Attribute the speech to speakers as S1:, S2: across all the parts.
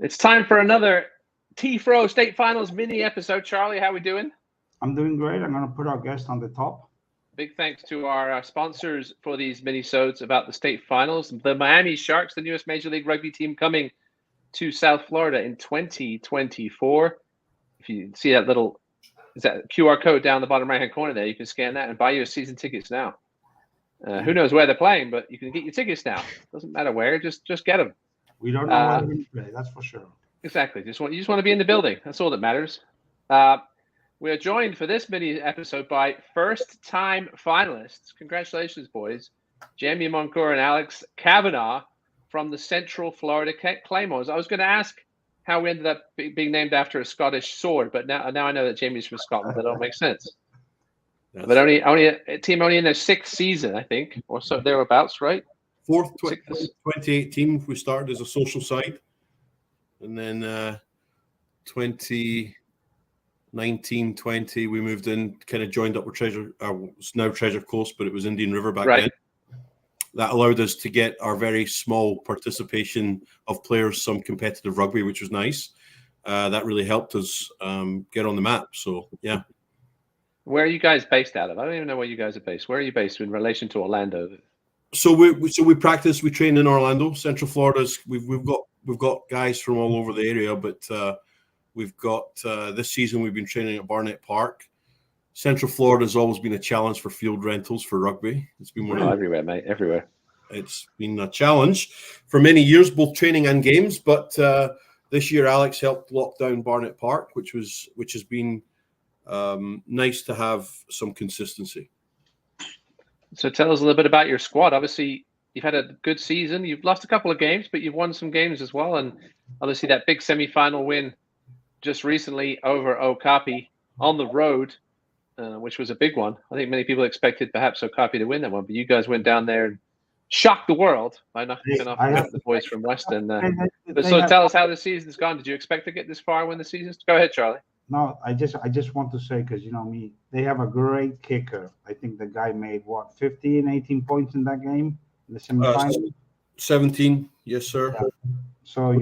S1: It's time for another T-Fro State Finals mini episode. Charlie, how we doing?
S2: I'm doing great. I'm going to put our guest on the top.
S1: Big thanks to our sponsors for these mini-sodes about the state finals. The Miami Sharks, the newest Major League Rugby team coming to South Florida in 2024. If you see that little that QR code down the bottom right-hand corner there, you can scan that and buy your season tickets now. Who knows where they're playing, but you can get your tickets now. Doesn't matter where, just get them.
S2: We don't know where they're going to play, that's for sure.
S1: Exactly. You just want to be in the building. That's all that matters. We are joined for this mini episode by first-time finalists. Congratulations, boys. Jamie Moncur and Alex Cavanaugh from the Central Florida Claymores. I was going to ask how we ended up being named after a Scottish sword, but now I know that Jamie's from Scotland. That don't make sense. But only a team in their sixth season, I think, or so thereabouts, right?
S3: Fourth, 2018, we started as a social side, and then 2019-20, we moved in, kind of joined up with it's now Treasure Coast, but it was Indian River back then. That allowed us to get our very small participation of players some competitive rugby, which was nice. That really helped us get on the map. So, yeah.
S1: Where are you guys based out of? I don't even know where you guys are based. Where are you based in relation to Orlando?
S3: So we practice, we train in Orlando. Central Florida's we've got guys from all over the area, but we've got this season we've been training at Barnett Park. Central Florida has always been a challenge for field rentals for rugby. It's been
S1: everywhere, mate, everywhere.
S3: It's been a challenge for many years, both training and games. But this year, Alex helped lock down Barnett Park, which has been nice to have some consistency.
S1: So tell us a little bit about your squad. Obviously, you've had a good season. You've lost a couple of games, but you've won some games as well. And obviously that big semi-final win just recently over Okapi on the road, which was a big one. I think many people expected perhaps Okapi to win that one, but you guys went down there and shocked the world by knocking off the boys from Western. But so tell us how the season's gone. Did you expect to get this far when the season's? Go ahead, Charlie.
S2: No, I just want to say, because you know me, they have a great kicker. I think the guy made 15, 18 points in that game in the semifinal.
S3: 17, yes, sir.
S2: Yeah. So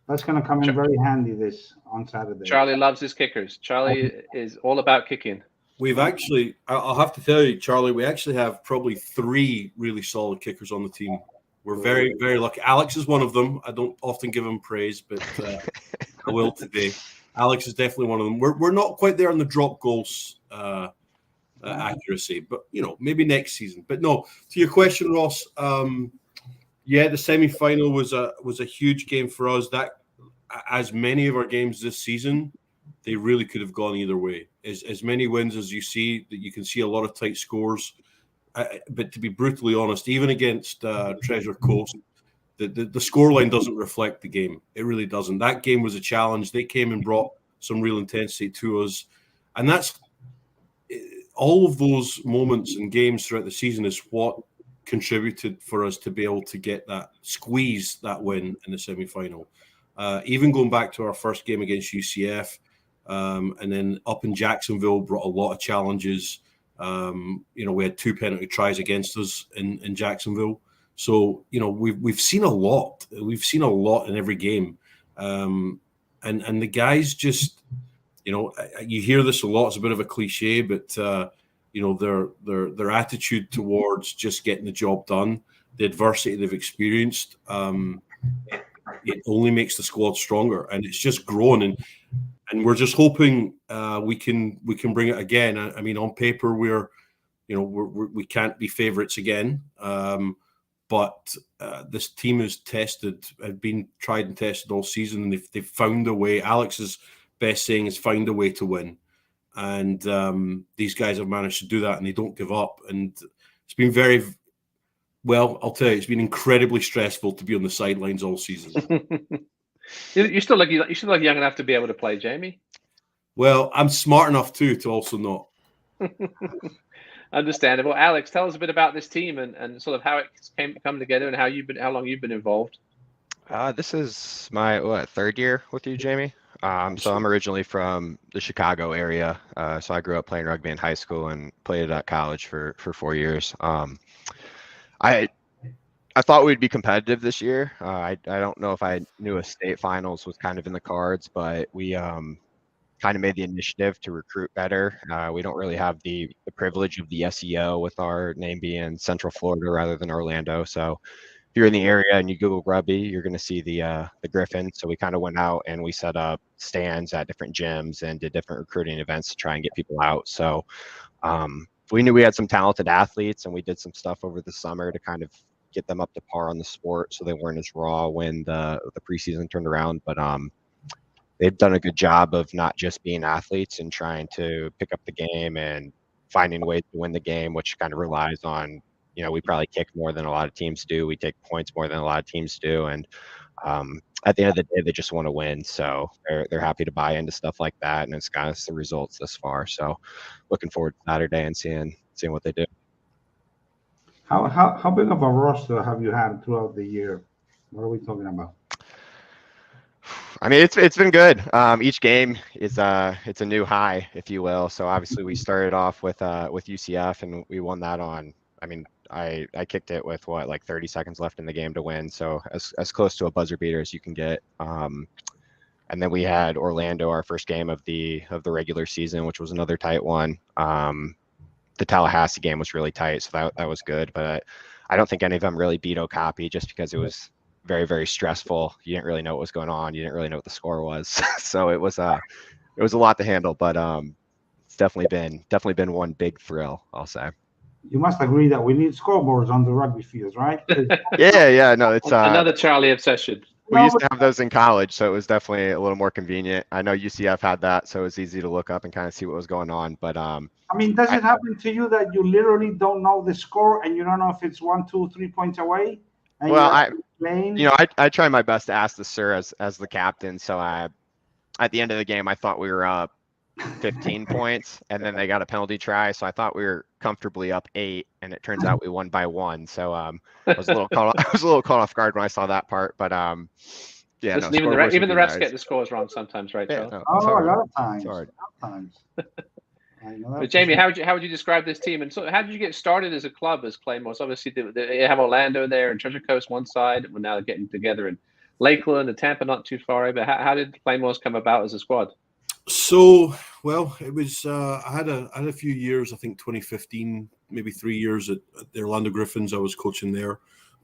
S2: that's going to come in very handy on Saturday.
S1: Charlie loves his kickers. Charlie is all about kicking.
S3: We've actually, I'll have to tell you, Charlie, we actually have probably 3 really solid kickers on the team. We're very, very lucky. Alex is one of them. I don't often give him praise, but I will today. Alex is definitely one of them. We're not quite there on the drop goals accuracy, but maybe next season. But no, to your question, Ross. The semi-final was a huge game for us. That, as many of our games this season, they really could have gone either way. As many wins as you see, that you can see a lot of tight scores. But to be brutally honest, even against Treasure Coast, the scoreline doesn't reflect the game. It really doesn't. That game was a challenge. They came and brought some real intensity to us. And that's all of those moments and games throughout the season is what contributed for us to be able to get that win in the semi-final. Even going back to our first game against UCF, and then up in Jacksonville brought a lot of challenges. We had 2 penalty tries against us in Jacksonville. So, we've seen a lot. We've seen a lot in every game. And the guys just, you hear this a lot. It's a bit of a cliche, but, their attitude towards just getting the job done, the adversity they've experienced, it only makes the squad stronger. And it's just grown. And we're just hoping we can bring it again. I mean, on paper, we can't be favorites again. But this team has been tried and tested all season, and they've found a way. Alex's best saying is find a way to win. And these guys have managed to do that, and they don't give up. And it's been I'll tell you, it's been incredibly stressful to be on the sidelines all season.
S1: You're still young enough to be able to play, Jamie.
S3: Well, I'm smart enough to also not.
S1: Understandable. Alex, tell us a bit about this team and sort of how it's come together and how long you've been involved.
S4: This is my third year with you, Jamie. So I'm originally from the Chicago area. So I grew up playing rugby in high school and played it at college for 4 years. I I thought we'd be competitive this year. I don't know if I knew a state finals was kind of in the cards, but we kind of made the initiative to recruit better. We don't really have the privilege of the SEO with our name being Central Florida rather than Orlando. So if you're in the area and you Google Rugby, you're going to see the Griffin. So we kind of went out and we set up stands at different gyms and did different recruiting events to try and get people out. So we knew we had some talented athletes, and we did some stuff over the summer to kind of get them up to par on the sport so they weren't as raw when the preseason turned around. But they've done a good job of not just being athletes and trying to pick up the game and finding ways to win the game, which kind of relies on, we probably kick more than a lot of teams do. We take points more than a lot of teams do. And at the end of the day, they just want to win. So they're happy to buy into stuff like that. And it's got us the results thus far. So looking forward to Saturday and seeing what they do.
S2: How big of a roster have you had throughout the year? What are we talking about?
S4: I mean, it's been good. Each game is it's a new high, if you will. So obviously we started off with UCF, and we won that on. I mean, I kicked it with like 30 seconds left in the game to win. So as close to a buzzer beater as you can get. And then we had Orlando, our first game of the regular season, which was another tight one. The Tallahassee game was really tight, so that was good. But I don't think any of them really beat Okapi just because it was very, very stressful. You didn't really know what was going on. You didn't really know what the score was. So it was a lot to handle, but it's definitely been one big thrill, I'll say.
S2: You must agree that we need scoreboards on the rugby fields, right?
S4: Yeah. No, it's
S1: another Charlie obsession.
S4: We used to have those in college, so it was definitely a little more convenient. I know UCF had that, so it was easy to look up and kind of see what was going on. But
S2: I mean, does it happen to you that you literally don't know the score and you don't know if it's 1, 2, 3 points away?
S4: Well, I try my best to ask the sir as the captain. So at the end of the game, I thought we were up 15 points, and then they got a penalty try. So I thought we were comfortably up 8, and it turns out we won by 1. So I was a little caught off guard when I saw that part. But yeah,
S1: listen, even the refs get the scores wrong sometimes, right, Charlie?
S2: Yeah, a lot of times.
S1: But Jamie, how would you describe this team? And so, how did you get started as a club, as Claymores? Obviously, they have Orlando there and Treasure Coast one side. We're now getting together in Lakeland and Tampa, not too far away. But how did Claymores come about as a squad?
S3: So, well, it was I had a few years. I think 2015, maybe 3 years at the Orlando Griffins. I was coaching there.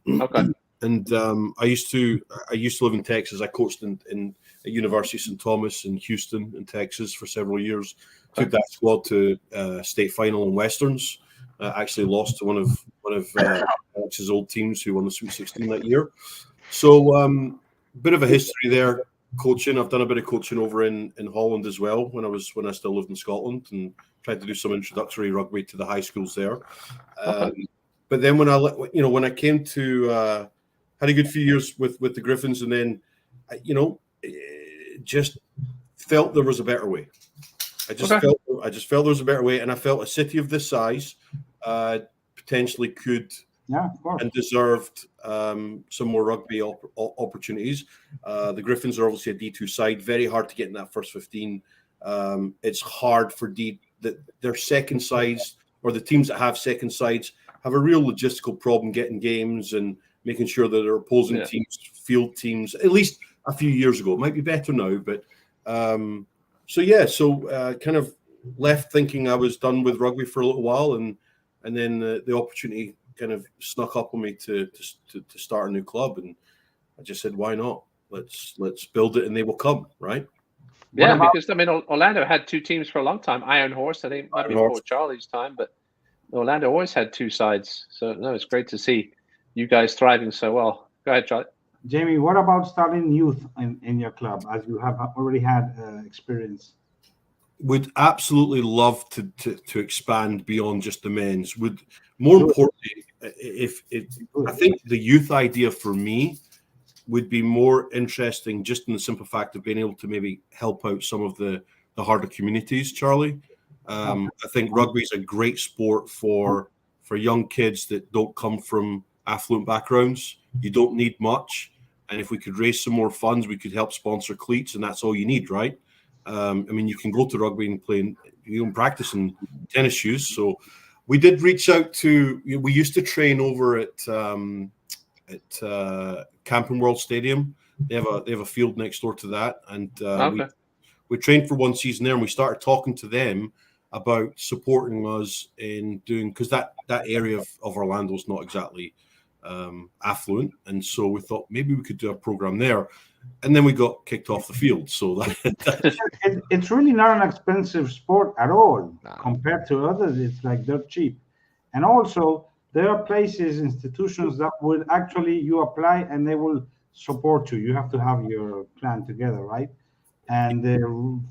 S1: Okay.
S3: And I used to live in Texas. I coached in at University of St. Thomas in Houston, in Texas, for several years. Took that squad to state final in Westerns. Actually lost to one of Alex's old teams who won the Sweet 16 that year. So bit of a history there coaching. I've done a bit of coaching over in Holland as well when I still lived in Scotland, and tried to do some introductory rugby to the high schools there. But then when I came to had a good few years with the Griffins, and then just felt there was a better way. I just felt there was a better way, and I felt a city of this size potentially could and deserved some more rugby opportunities. The Griffins are obviously a D2 side, very hard to get in that first 15. It's hard for their second sides, or the teams that have second sides, have a real logistical problem getting games and making sure that their opposing teams, field teams, at least a few years ago, it might be better now, but kind of left thinking I was done with rugby for a little while, and then the opportunity kind of snuck up on me to start a new club, and I just said, why not? Let's build it, and they will come, right?
S1: Yeah, because I mean, Orlando had 2 teams for a long time. Iron Horse, I think, might be before Charlie's time, but Orlando always had 2 sides. So no, it's great to see you guys thriving so well. Go ahead, Charlie.
S2: Jamie, what about starting youth in your club, as you have already had experience?
S3: Would absolutely love to expand beyond just the men's. Would more importantly, I think the youth idea for me would be more interesting, just in the simple fact of being able to maybe help out some of the harder communities, Charlie. I think rugby is a great sport for young kids that don't come from affluent backgrounds. You don't need much. And if we could raise some more funds, we could help sponsor cleats, and that's all you need, right? I mean, you can go to rugby and play, you can practice in tennis shoes. So we did reach out to, we used to train over at Camping World Stadium. They have a field next door to that, and
S1: Okay.
S3: we trained for one season there, and we started talking to them about supporting us in doing, because that area of Orlando is not exactly affluent, and so we thought maybe we could do a program there, and then we got kicked off the field. So
S2: it's really not an expensive sport at all.
S4: No.
S2: Compared to others. It's like dirt cheap, and also there are places, institutions that will actually, you apply and they will support you. You have to have your plan together, right? And the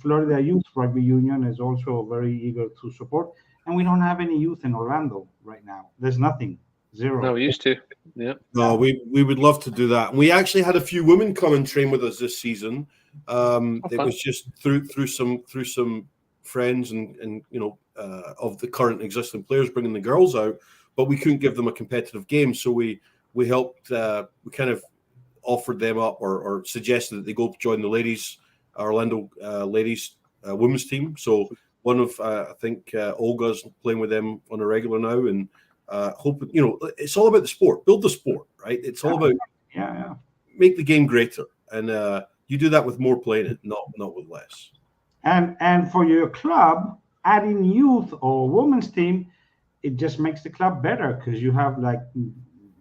S2: Florida Youth Rugby Union is also very eager to support. And we don't have any youth in Orlando right now. There's nothing, zero.
S1: No, we used to. Yeah.
S3: No, we would love to do that. We actually had a few women come and train with us this season. It was just through some friends and of the current existing players bringing the girls out, but we couldn't give them a competitive game, so we helped. We kind of offered them up or suggested that they go join the ladies. Orlando ladies women's team. So one of I think Olga's playing with them on a regular now, and hoping, it's all about the sport. Build the sport, right? It's all about make the game greater, and you do that with more playing it, not with less.
S2: And for your club, adding youth or women's team, it just makes the club better because you have like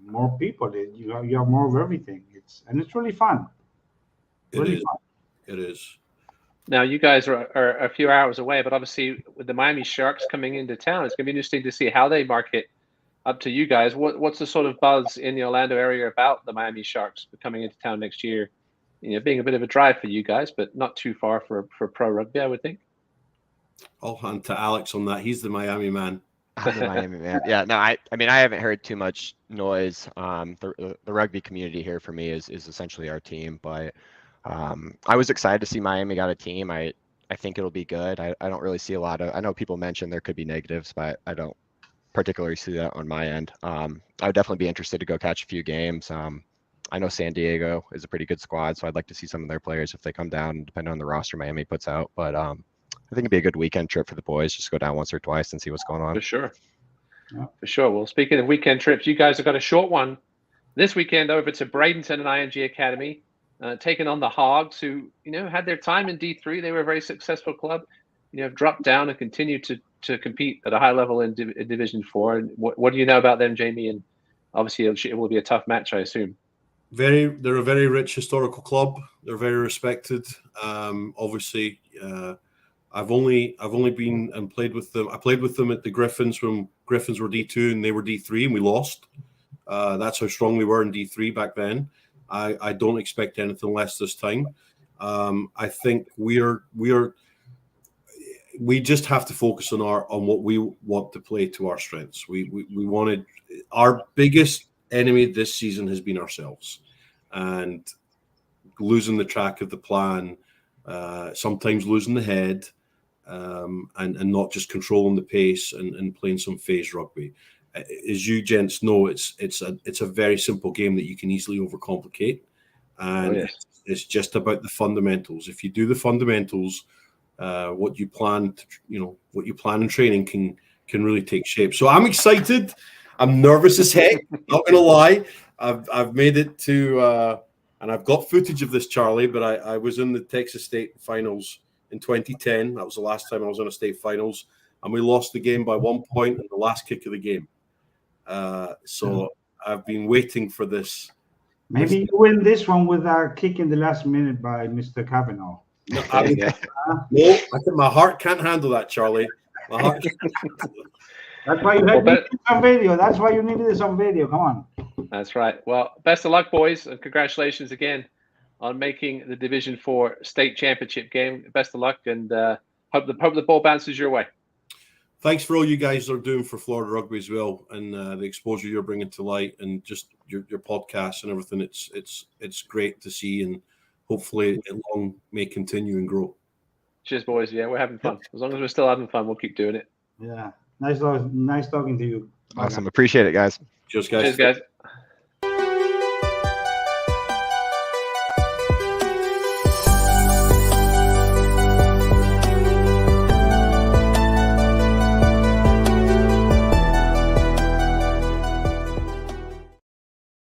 S2: more people. You have more of everything. It's really fun. Really fun.
S3: It is.
S1: Now, you guys are a few hours away, but obviously with the Miami Sharks coming into town, it's going to be interesting to see how they market up to you guys. What's the sort of buzz in the Orlando area about the Miami Sharks coming into town next year? Being a bit of a drive for you guys, but not too far for pro rugby, I would think.
S3: I'll hand to Alex on that. He's the Miami man.
S4: I'm the Miami man. Yeah, no, I mean, I haven't heard too much noise. The rugby community here for me is essentially our team, but I was excited to see Miami got a team. I think it'll be good. I don't really see a lot of, I know people mentioned there could be negatives, but I don't particularly see that on my end. I would definitely be interested to go catch a few games. I know San Diego is a pretty good squad, so I'd like to see some of their players if they come down, depending on the roster Miami puts out. But I think it'd be a good weekend trip for the boys, just go down once or twice and see what's going on.
S1: For sure. Yeah. For sure. Well, speaking of weekend trips, you guys have got a short one this weekend over to Bradenton and IMG Academy, taking on the Hogs, who, had their time in D3. They were a very successful club, have dropped down and continue to compete at a high level in Division 4. And what do you know about them, Jamie? And obviously it will be a tough match, I assume.
S3: They're a very rich historical club. They're very respected. Obviously, I've only been and played with them. I played with them at the Griffins when Griffins were D2 and they were D3, and we lost. That's how strong we were in D3 back then. I don't expect anything less this time. I think we just have to focus on what we want to play to our strengths. We wanted, our biggest enemy this season has been ourselves, and losing the track of the plan, sometimes losing the head, and not just controlling the pace and playing some phase rugby. As you gents know, it's a very simple game that you can easily overcomplicate, and it's just about the fundamentals. If you do the fundamentals, what you plan in training can really take shape. So I'm excited. I'm nervous as heck. Not gonna lie. I've made it to, and I've got footage of this, Charlie. But I was in the Texas State Finals in 2010. That was the last time I was in a state finals, and we lost the game by 1 point in the last kick of the game. So I've been waiting for this.
S2: Maybe you win this one with a kick in the last minute by Mr. Cavanaugh.
S3: No, I think my heart can't handle that, Charlie. My heart.
S2: That's why you needed some video. That's why you needed some video. Come on.
S1: That's right. Well, best of luck, boys, and congratulations again on making the Division 4 state championship game. Best of luck, and hope the ball bounces your way.
S3: Thanks for all you guys are doing for Florida rugby as well, and the exposure you're bringing to light, and just your podcasts and everything. It's great to see, and hopefully it long may continue and grow. Cheers, boys. Yeah, we're having fun. As long as we're still having fun, we'll keep doing it.
S2: Yeah. Nice talking to you.
S4: Awesome. Appreciate it, guys.
S3: Cheers, guys.
S1: Cheers, guys.